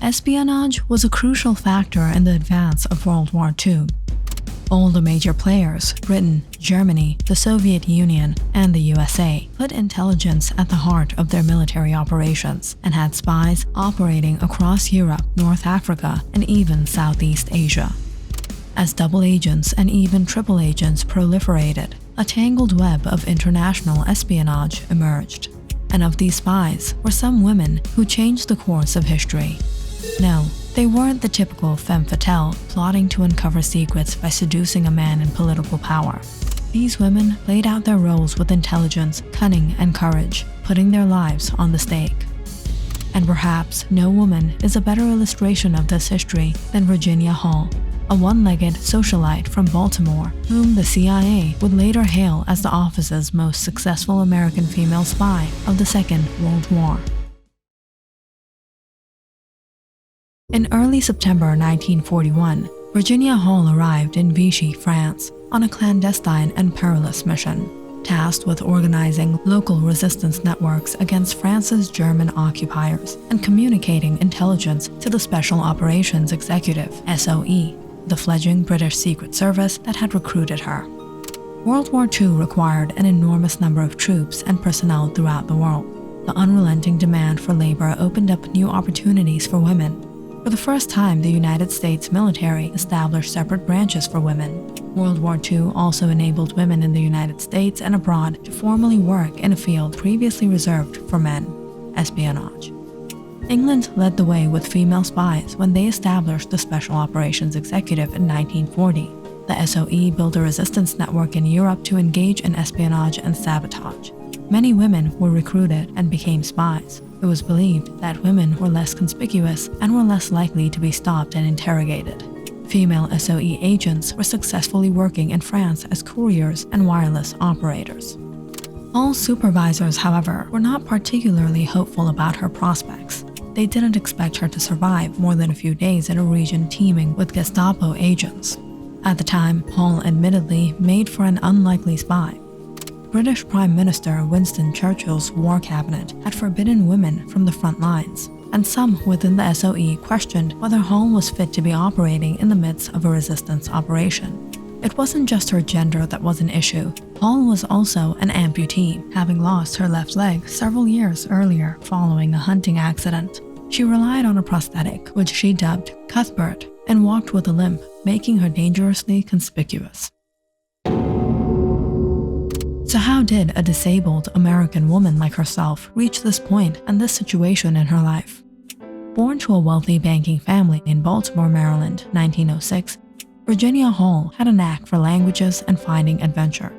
Espionage was a crucial factor in the advance of World War II. All the major players, Britain, Germany, the Soviet Union, and the USA, put intelligence at the heart of their military operations and had spies operating across Europe, North Africa, and even Southeast Asia. As double agents and even triple agents proliferated, a tangled web of international espionage emerged. And of these spies were some women who changed the course of history. No, they weren't the typical femme fatale plotting to uncover secrets by seducing a man in political power. These women played out their roles with intelligence, cunning, and courage, putting their lives on the stake. And perhaps no woman is a better illustration of this history than Virginia Hall, a one-legged socialite from Baltimore, whom the CIA would later hail as the office's most successful American female spy of the Second World War. In early September 1941, Virginia Hall arrived in Vichy, France, on a clandestine and perilous mission, tasked with organizing local resistance networks against France's German occupiers and communicating intelligence to the Special Operations Executive, SOE, the fledgling British Secret Service that had recruited her. World War II required an enormous number of troops and personnel throughout the world. The unrelenting demand for labor opened up new opportunities for women. For the first time, the United States military established separate branches for women. World War II also enabled women in the United States and abroad to formally work in a field previously reserved for men: espionage. England led the way with female spies when they established the Special Operations Executive in 1940. The SOE built a resistance network in Europe to engage in espionage and sabotage. Many women were recruited and became spies. It was believed that women were less conspicuous and were less likely to be stopped and interrogated. Female SOE agents were successfully working in France as couriers and wireless operators. All supervisors, however, were not particularly hopeful about her prospects. They didn't expect her to survive more than a few days in a region teeming with Gestapo agents. At the time, Hall admittedly made for an unlikely spy. British Prime Minister Winston Churchill's war cabinet had forbidden women from the front lines, and some within the SOE questioned whether Hall was fit to be operating in the midst of a resistance operation. It wasn't just her gender that was an issue. Hall was also an amputee, having lost her left leg several years earlier following a hunting accident. She relied on a prosthetic, which she dubbed Cuthbert, and walked with a limp, making her dangerously conspicuous. So how did a disabled American woman like herself reach this point and this situation in her life? Born to a wealthy banking family in Baltimore, Maryland, 1906, Virginia Hall had a knack for languages and finding adventure.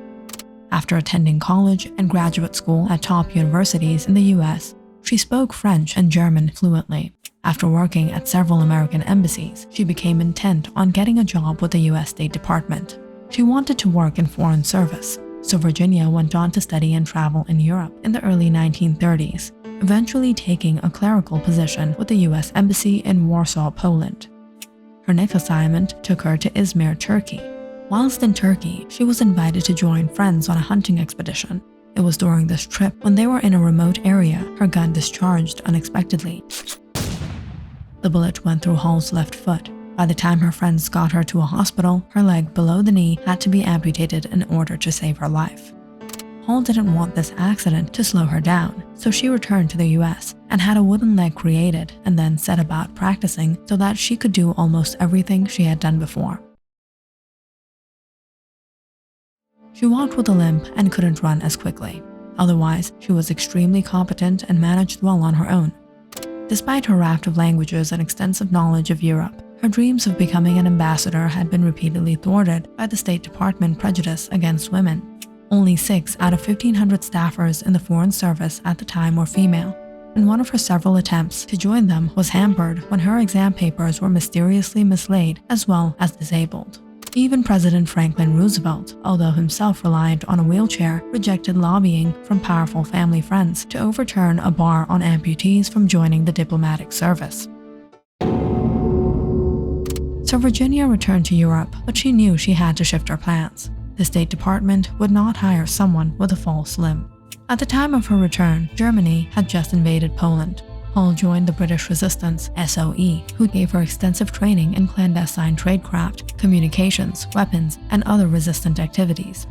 After attending college and graduate school at top universities in the US, she spoke French and German fluently. After working at several American embassies, she became intent on getting a job with the US State Department. She wanted to work in foreign service, so Virginia went on to study and travel in Europe in the early 1930s, eventually taking a clerical position with the US Embassy in Warsaw, Poland. Her next assignment took her to Izmir, Turkey. Whilst in Turkey, she was invited to join friends on a hunting expedition. It was during this trip, when they were in a remote area, her gun discharged unexpectedly. The bullet went through Hall's left foot. By the time her friends got her to a hospital, her leg below the knee had to be amputated in order to save her life. Hall didn't want this accident to slow her down, so she returned to the US and had a wooden leg created and then set about practicing so that she could do almost everything she had done before. She walked with a limp and couldn't run as quickly. Otherwise, she was extremely competent and managed well on her own. Despite her raft of languages and extensive knowledge of Europe, her dreams of becoming an ambassador had been repeatedly thwarted by the State Department prejudice against women. Only 6 out of 1,500 staffers in the Foreign Service at the time were female, and one of her several attempts to join them was hampered when her exam papers were mysteriously mislaid as well as disabled. Even President Franklin Roosevelt, although himself reliant on a wheelchair, rejected lobbying from powerful family friends to overturn a bar on amputees from joining the diplomatic service. So Virginia returned to Europe, but she knew she had to shift her plans. The State Department would not hire someone with a false limb. At the time of her return, Germany had just invaded Poland. Hall joined the British Resistance (SOE), who gave her extensive training in clandestine tradecraft, communications, weapons, and other resistant activities.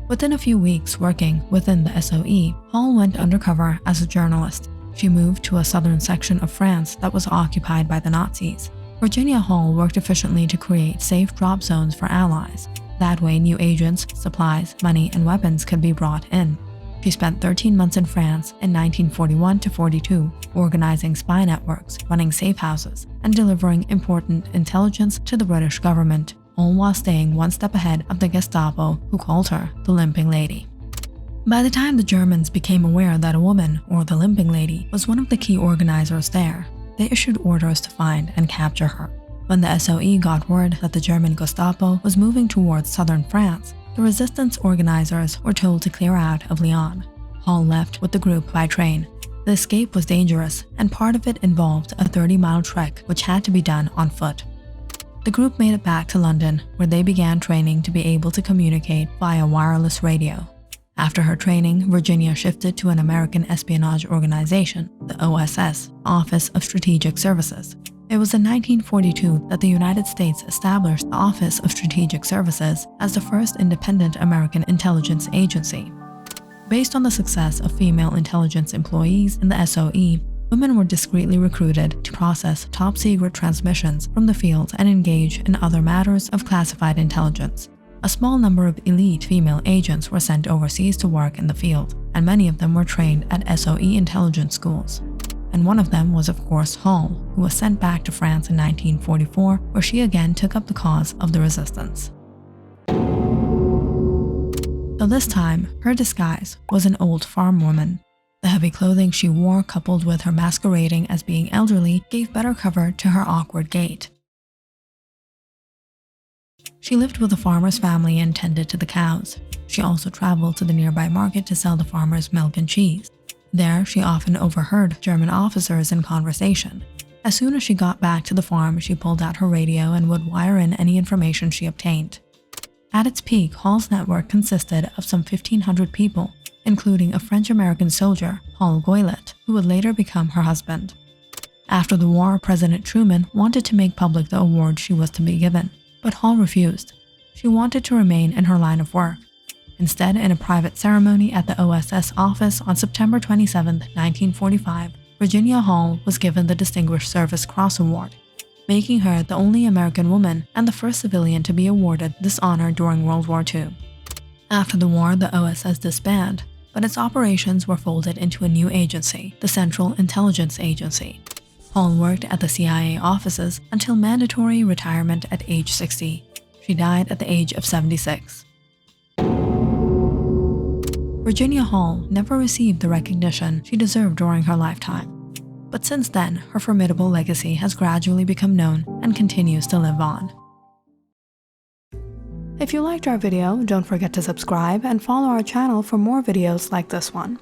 Within a few weeks working within the SOE, Hall went undercover as a journalist. She moved to a southern section of France that was occupied by the Nazis. Virginia Hall worked efficiently to create safe drop zones for allies. That way, new agents, supplies, money, and weapons could be brought in. She spent 13 months in France in 1941 to 42, organizing spy networks, running safe houses, and delivering important intelligence to the British government, all while staying one step ahead of the Gestapo, who called her the Limping Lady. By the time the Germans became aware that a woman, or the Limping Lady, was one of the key organizers there, they issued orders to find and capture her. When the SOE got word that the German Gestapo was moving towards southern France, the resistance organizers were told to clear out of Lyon. Hall left with the group by train. The escape was dangerous, and part of it involved a 30-mile trek which had to be done on foot. The group made it back to London, where they began training to be able to communicate via wireless radio. After her training, Virginia shifted to an American espionage organization, the OSS, Office of Strategic Services. It was in 1942 that the United States established the Office of Strategic Services as the first independent American intelligence agency. Based on the success of female intelligence employees in the SOE, women were discreetly recruited to process top-secret transmissions from the field and engage in other matters of classified intelligence. A small number of elite female agents were sent overseas to work in the field, and many of them were trained at SOE intelligence schools. And one of them was, of course, Hall, who was sent back to France in 1944, where she again took up the cause of the resistance. Though this time, her disguise was an old farm woman. The heavy clothing she wore, coupled with her masquerading as being elderly, gave better cover to her awkward gait. She lived with a farmer's family and tended to the cows. She also traveled to the nearby market to sell the farmer's milk and cheese. There, she often overheard German officers in conversation. As soon as she got back to the farm, she pulled out her radio and would wire in any information she obtained. At its peak, Hall's network consisted of some 1,500 people, including a French-American soldier, Paul Goylet, who would later become her husband. After the war, President Truman wanted to make public the award she was to be given, but Hall refused. She wanted to remain in her line of work. Instead, in a private ceremony at the OSS office on September 27, 1945, Virginia Hall was given the Distinguished Service Cross Award, making her the only American woman and the first civilian to be awarded this honor during World War II. After the war, the OSS disbanded, but its operations were folded into a new agency, the Central Intelligence Agency. Hall worked at the CIA offices until mandatory retirement at age 60. She died at the age of 76. Virginia Hall never received the recognition she deserved during her lifetime. But since then, her formidable legacy has gradually become known and continues to live on. If you liked our video, don't forget to subscribe and follow our channel for more videos like this one.